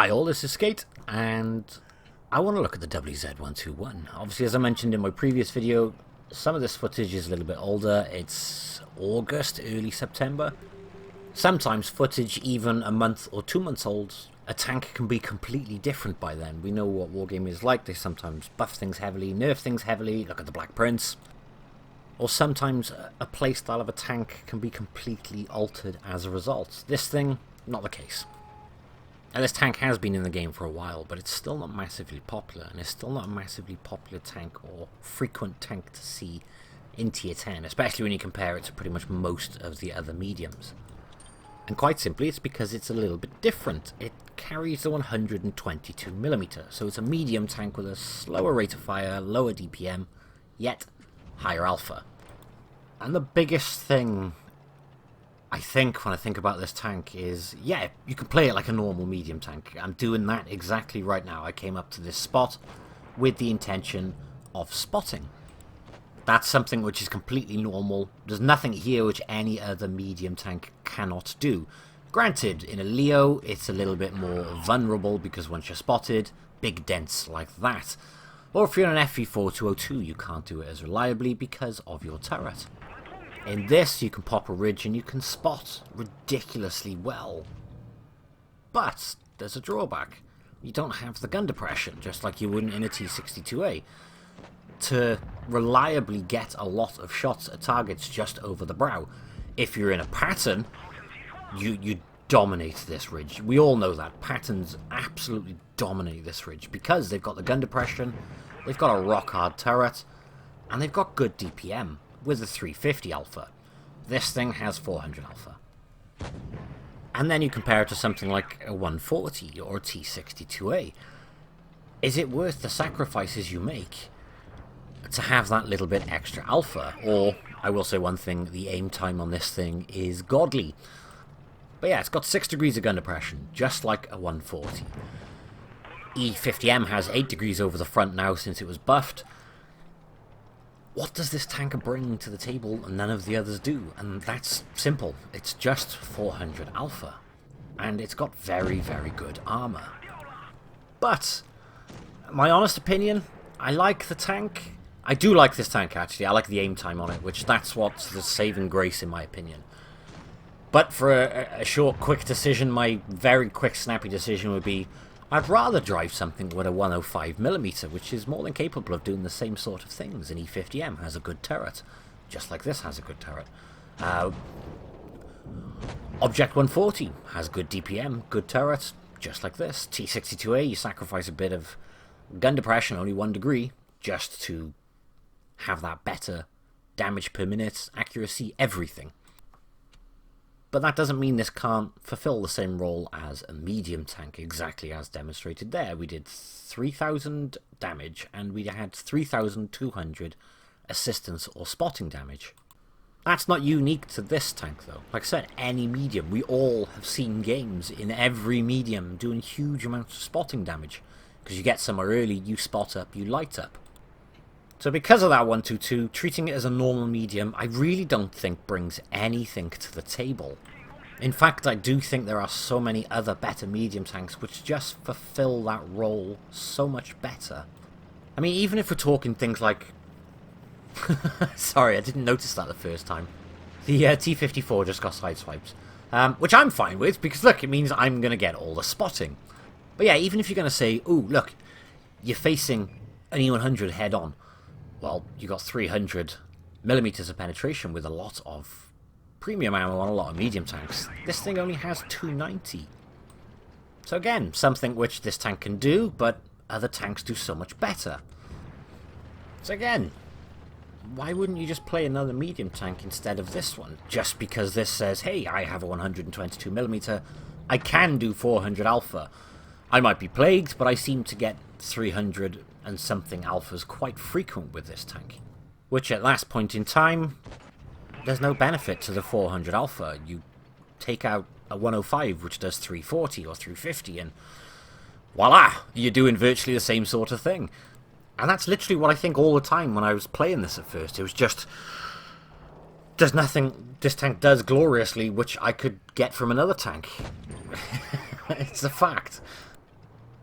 Hi all, this is Skate, and I want to look at the WZ-121. Obviously, as I mentioned in my previous video, some of this footage is a little bit older. It's August, early September. Sometimes footage even a month or 2 months old. A tank can be completely different by then. We know what Wargame is like. They sometimes buff things heavily, nerf things heavily, look at the Black Prince. Or sometimes a playstyle of a tank can be completely altered as a result. This thing, not the case. Now, this tank has been in the game for a while, but it's still not massively popular, and it's still not a massively popular tank or frequent tank to see in Tier 10, especially when you compare it to pretty much most of the other mediums. And quite simply, it's because it's a little bit different. It carries the 122mm, so it's a medium tank with a slower rate of fire, lower DPM, yet higher alpha. And the biggest thing I think when I think about this tank is, yeah, you can play it like a normal medium tank. I'm doing that exactly right now. I came up to this spot with the intention of spotting. That's something which is completely normal. There's nothing here which any other medium tank cannot do. Granted, in a Leo, it's a little bit more vulnerable because once you're spotted, big dents like that. Or if you're in an FV4202, you can't do it as reliably because of your turret. In this, you can pop a ridge and you can spot ridiculously well. But there's a drawback. You don't have the gun depression, just like you wouldn't in a T62A. To reliably get a lot of shots at targets just over the brow. If you're in a pattern, you dominate this ridge. We all know that. Patterns absolutely dominate this ridge because they've got the gun depression, they've got a rock-hard turret, and they've got good DPM. With a 350 alpha. This thing has 400 alpha. And then you compare it to something like a 140 or a T62A. Is it worth the sacrifices you make to have that little bit extra alpha? Or, I will say one thing, the aim time on this thing is godly. But yeah, it's got 6 degrees of gun depression, just like a 140. E50M has 8 degrees over the front now since it was buffed. What does this tank bring to the table and none of the others do? And that's simple. It's just 400 alpha. And it's got very, very good armor. But, my honest opinion, I like the tank. I do like this tank, actually. I like the aim time on it, which that's what's the saving grace, in my opinion. But for a short, quick decision, my very quick, snappy decision would be, I'd rather drive something with a 105mm, which is more than capable of doing the same sort of things. An E50M has a good turret, just like this has a good turret. Object 140 has good DPM, good turret, just like this. T62A, you sacrifice a bit of gun depression, only 1 degree, just to have that better damage per minute, accuracy, everything. But that doesn't mean this can't fulfill the same role as a medium tank, exactly as demonstrated there. We did 3,000 damage, and we had 3,200 assistance or spotting damage. That's not unique to this tank, though. Like I said, any medium. We all have seen games in every medium doing huge amounts of spotting damage. Because you get somewhere early, you spot up, you light up. So because of that 122, treating it as a normal medium, I really don't think brings anything to the table. In fact, I do think there are so many other better medium tanks which just fulfill that role so much better. I mean, even if we're talking things like... Sorry, I didn't notice that the first time. The T54 just got sideswipes. Which I'm fine with, because look, it means I'm going to get all the spotting. But yeah, even if you're going to say, ooh, look, you're facing an E100 head on. Well, you got 300mm of penetration with a lot of premium ammo on a lot of medium tanks. This thing only has 290. So again, something which this tank can do, but other tanks do so much better. So again, why wouldn't you just play another medium tank instead of this one? Just because this says, hey, I have a 122mm, I can do 400 alpha. I might be plagued, but I seem to get 300 and something alphas quite frequent with this tank. Which at last point in time, there's no benefit to the 400 alpha. You take out a 105 which does 340 or 350 and voila, you're doing virtually the same sort of thing. And that's literally what I think all the time when I was playing this at first. It was just, there's nothing this tank does gloriously which I could get from another tank. It's a fact.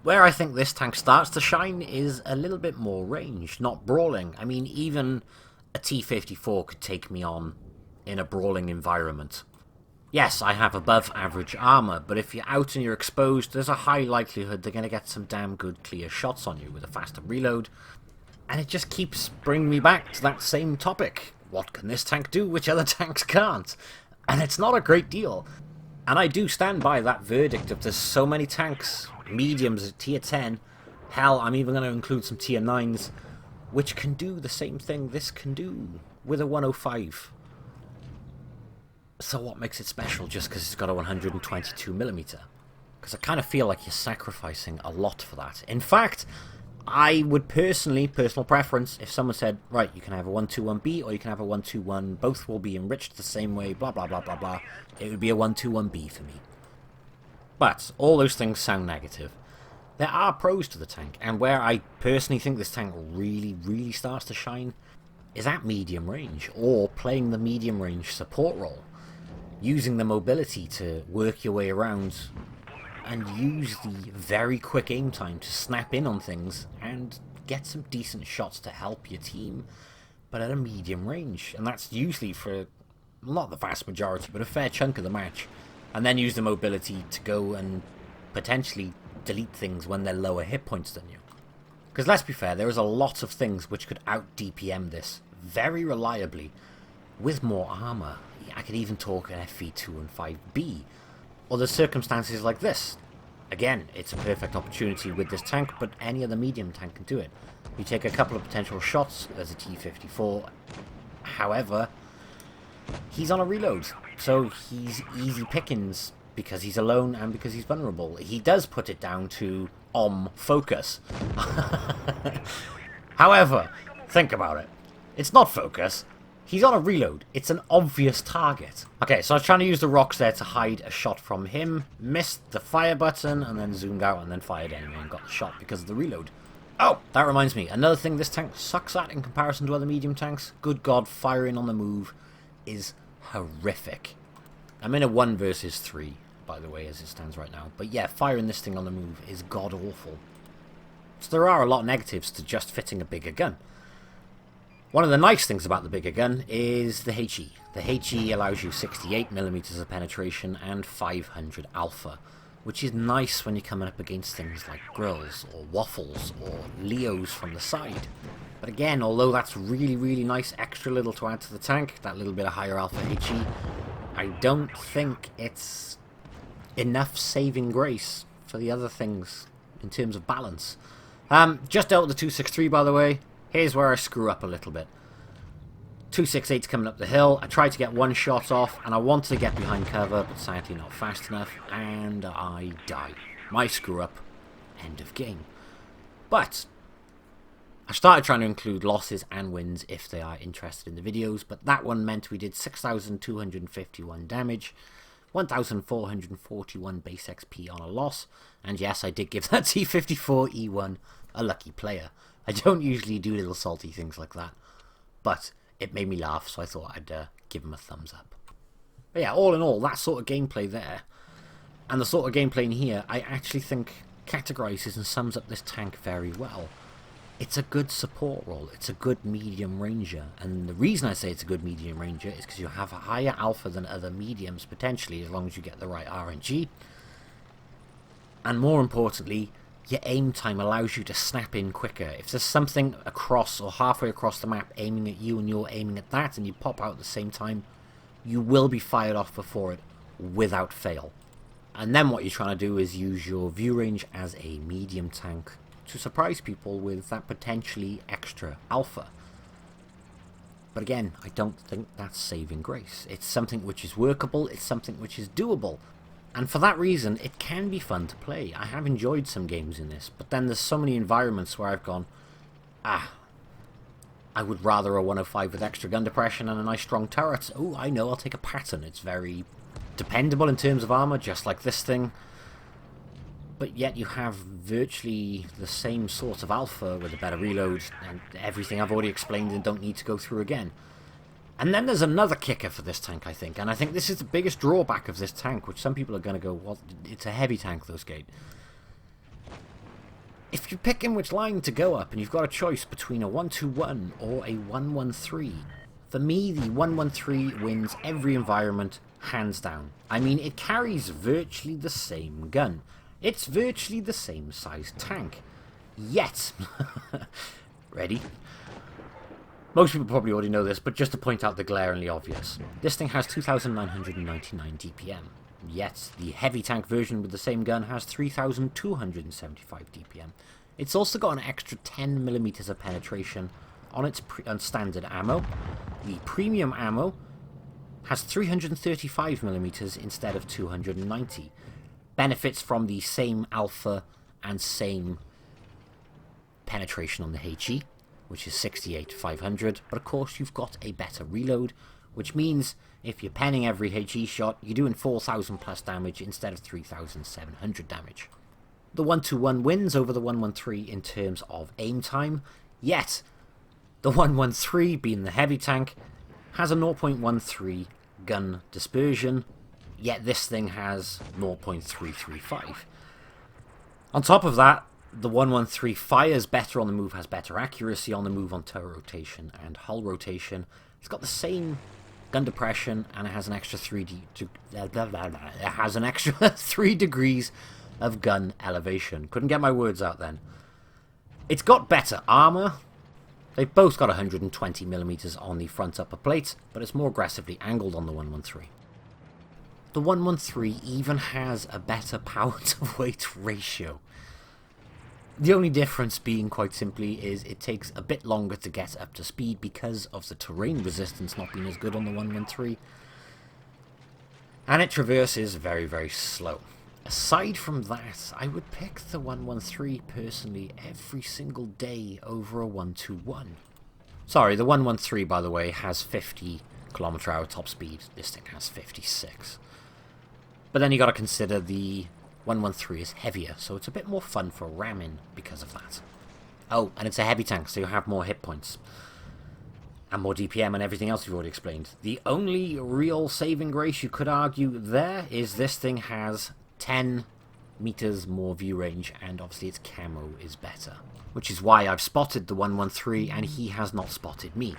Where I think this tank starts to shine is a little bit more range, not brawling. I mean, even a T-54 could take me on in a brawling environment. Yes, I have above average armor, but if you're out and you're exposed, there's a high likelihood they're going to get some damn good clear shots on you with a faster reload. And it just keeps bringing me back to that same topic. What can this tank do which other tanks can't? And it's not a great deal. And I do stand by that verdict of there's so many tanks, mediums at tier 10, hell, I'm even going to include some tier 9s, which can do the same thing this can do with a 105. So what makes it special just because it's got a 122mm? Because I kind of feel like you're sacrificing a lot for that. In fact, I would personal preference, if someone said, right, you can have a 121B or you can have a 121, both will be enriched the same way, blah, blah, blah, blah, blah, it would be a 121B for me. But all those things sound negative. There are pros to the tank, and where I personally think this tank really, really starts to shine is at medium range, or playing the medium range support role. Using the mobility to work your way around and use the very quick aim time to snap in on things and get some decent shots to help your team, but at a medium range. And that's usually for, not the vast majority, but a fair chunk of the match. And then use the mobility to go and potentially delete things when they're lower hit points than you. Because let's be fair, there is a lot of things which could out-DPM this very reliably with more armor. I could even talk an FV2 and 5B. Or there's circumstances like this. Again, it's a perfect opportunity with this tank, but any other medium tank can do it. You take a couple of potential shots, there's a T-54. However, he's on a reload, so he's easy pickings because he's alone and because he's vulnerable. He does put it down to focus. However, think about it. It's not focus. He's on a reload. It's an obvious target. Okay, so I was trying to use the rocks there to hide a shot from him. Missed the fire button and then zoomed out and then fired anyway and got the shot because of the reload. Oh, that reminds me. Another thing this tank sucks at in comparison to other medium tanks. Good God, firing on the move is horrific. I'm in a 1 versus 3, by the way, as it stands right now. But yeah, firing this thing on the move is god-awful. So there are a lot of negatives to just fitting a bigger gun. One of the nice things about the bigger gun is the HE. The HE allows you 68mm of penetration and 500 alpha, which is nice when you're coming up against things like grills or waffles or Leos from the side. But again, although that's really, really nice extra little to add to the tank, that little bit of higher alpha HE, I don't think it's enough saving grace for the other things in terms of balance. Just dealt with the 263, by the way. Here's where I screw up a little bit. 268's coming up the hill. I tried to get one shot off, and I wanted to get behind cover, but sadly not fast enough, and I die. My screw up. End of game. But I started trying to include losses and wins if they are interested in the videos, but that one meant we did 6,251 damage, 1,441 base XP on a loss, and yes, I did give that T-54E1 a lucky player. I don't usually do little salty things like that, but it made me laugh, so I thought I'd give him a thumbs up. But yeah, all in all, that sort of gameplay there, and the sort of gameplay in here, I actually think categorizes and sums up this tank very well. It's a good support role, it's a good medium ranger, and the reason I say it's a good medium ranger is because you have a higher alpha than other mediums, potentially, as long as you get the right RNG, and more importantly, your aim time allows you to snap in quicker. If there's something across or halfway across the map aiming at you and you're aiming at that and you pop out at the same time, you will be fired off before it without fail. And then what you're trying to do is use your view range as a medium tank to surprise people with that potentially extra alpha. But again, I don't think that's saving grace. It's something which is workable, it's something which is doable. And for that reason, it can be fun to play. I have enjoyed some games in this, but then there's so many environments where I've gone, I would rather a 105 with extra gun depression and a nice strong turret. Oh, I know, I'll take a pattern. It's very dependable in terms of armor, just like this thing. But yet you have virtually the same sort of alpha with a better reload and everything I've already explained and don't need to go through again. And then there's another kicker for this tank, I think, and I think this is the biggest drawback of this tank, which some people are going to go, well, it's a heavy tank, though, Skate. If you're picking which line to go up and you've got a choice between a 121 or a 113, for me the 113 wins every environment hands down. I mean, it carries virtually the same gun. It's virtually the same size tank. Yet, ready? Most people probably already know this, but just to point out the glaringly obvious. This thing has 2,999 DPM. Yet, the heavy tank version with the same gun has 3,275 DPM. It's also got an extra 10mm of penetration on its standard ammo. The premium ammo has 335mm instead of 290. Benefits from the same alpha and same penetration on the HE, which is 68-500, but of course you've got a better reload, which means if you're penning every HE shot, you're doing 4,000 plus damage instead of 3,700 damage. The 121 wins over the 113 in terms of aim time, yet the 113, being the heavy tank, has a 0.13 gun dispersion, yet this thing has 0.335. On top of that, the 113 fires better on the move, has better accuracy on the move on turret rotation and hull rotation. It's got the same gun depression, and it has an extra 3 degrees of gun elevation. Couldn't get my words out then. It's got better armor. They've both got 120mm on the front upper plate, but it's more aggressively angled on the 113. The 113 even has a better power to weight ratio. The only difference being, quite simply, is it takes a bit longer to get up to speed because of the terrain resistance not being as good on the 113. And it traverses very, very slow. Aside from that, I would pick the 113 personally every single day over a 121. Sorry, the 113, by the way, has 50km/h top speed. This thing has 56. But then you got to consider the 113 is heavier, so it's a bit more fun for ramming because of that. Oh, and it's a heavy tank, so you have more hit points. And more DPM and everything else you've already explained. The only real saving grace you could argue there is this thing has 10 meters more view range, and obviously its camo is better. Which is why I've spotted the 113 and he has not spotted me.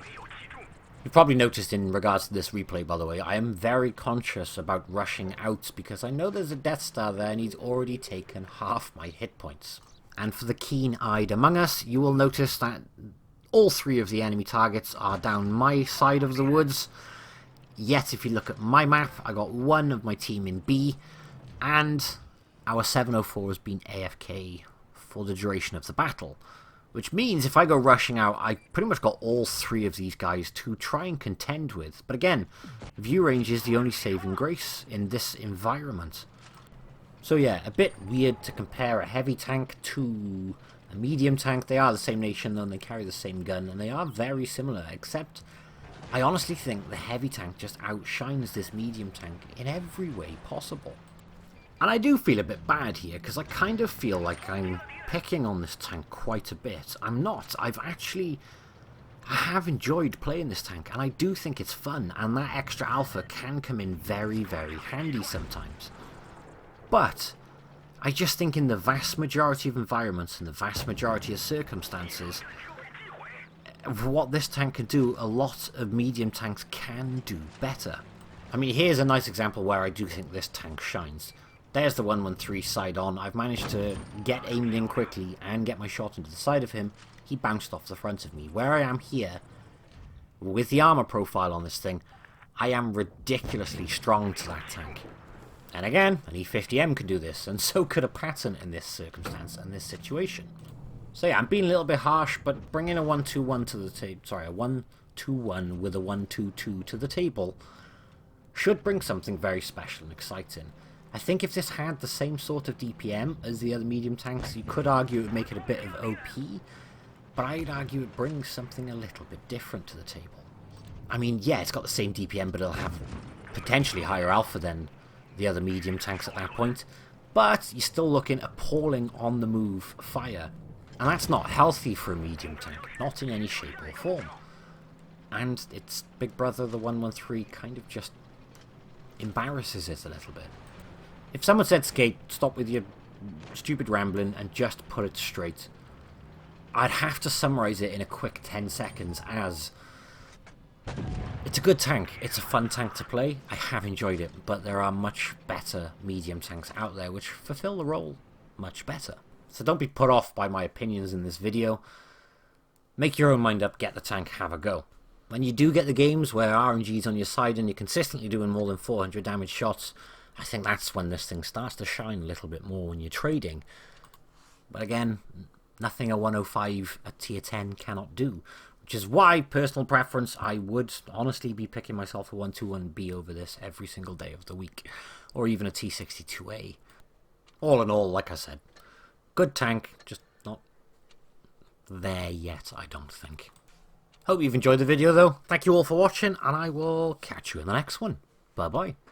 You've probably noticed in regards to this replay, by the way, I am very conscious about rushing out because I know there's a Death Star there and he's already taken half my hit points. And for the keen-eyed among us, you will notice that all 3 of the enemy targets are down my side of the woods. Yet, if you look at my map, I got one of my team in B, and our 704 has been AFK for the duration of the battle. Which means if I go rushing out, I pretty much got all 3 of these guys to try and contend with. But again, view range is the only saving grace in this environment. So yeah, a bit weird to compare a heavy tank to a medium tank. They are the same nation and they carry the same gun, and they are very similar, except I honestly think the heavy tank just outshines this medium tank in every way possible. And I do feel a bit bad here, because I kind of feel like I'm picking on this tank quite a bit. I'm not. I have enjoyed playing this tank, and I do think it's fun, and that extra alpha can come in very, very handy sometimes. But I just think in the vast majority of environments and the vast majority of circumstances, for what this tank can do, a lot of medium tanks can do better. I mean, here's a nice example where I do think this tank shines. There's the 113 side on. I've managed to get aimed in quickly and get my shot into the side of him. He bounced off the front of me. Where I am here, with the armor profile on this thing, I am ridiculously strong to that tank. And again, an E50M could do this, and so could a Patton in this circumstance and this situation. So yeah, I'm being a little bit harsh, but bringing a 121 to the table, sorry, a 121 with a 122 to the table should bring something very special and exciting. I think if this had the same sort of DPM as the other medium tanks, you could argue it would make it a bit of OP, but I'd argue it brings something a little bit different to the table. I mean, yeah, it's got the same DPM, but it'll have potentially higher alpha than the other medium tanks at that point, but you're still looking appalling on-the-move fire, and that's not healthy for a medium tank, not in any shape or form. And its big brother, the 113, kind of just embarrasses it a little bit. If someone said, Skate, stop with your stupid rambling and just put it straight. I'd have to summarize it in a quick 10 seconds as it's a good tank, it's a fun tank to play, I have enjoyed it, but there are much better medium tanks out there which fulfill the role much better. So don't be put off by my opinions in this video. Make your own mind up, get the tank, have a go. When you do get the games where RNG's on your side and you're consistently doing more than 400 damage shots, I think that's when this thing starts to shine a little bit more when you're trading. But again, nothing a 105 at tier 10 cannot do. Which is why, personal preference, I would honestly be picking myself a 121B over this every single day of the week. Or even a T62A. All in all, like I said, good tank, just not there yet, I don't think. Hope you've enjoyed the video though. Thank you all for watching, and I will catch you in the next one. Bye bye.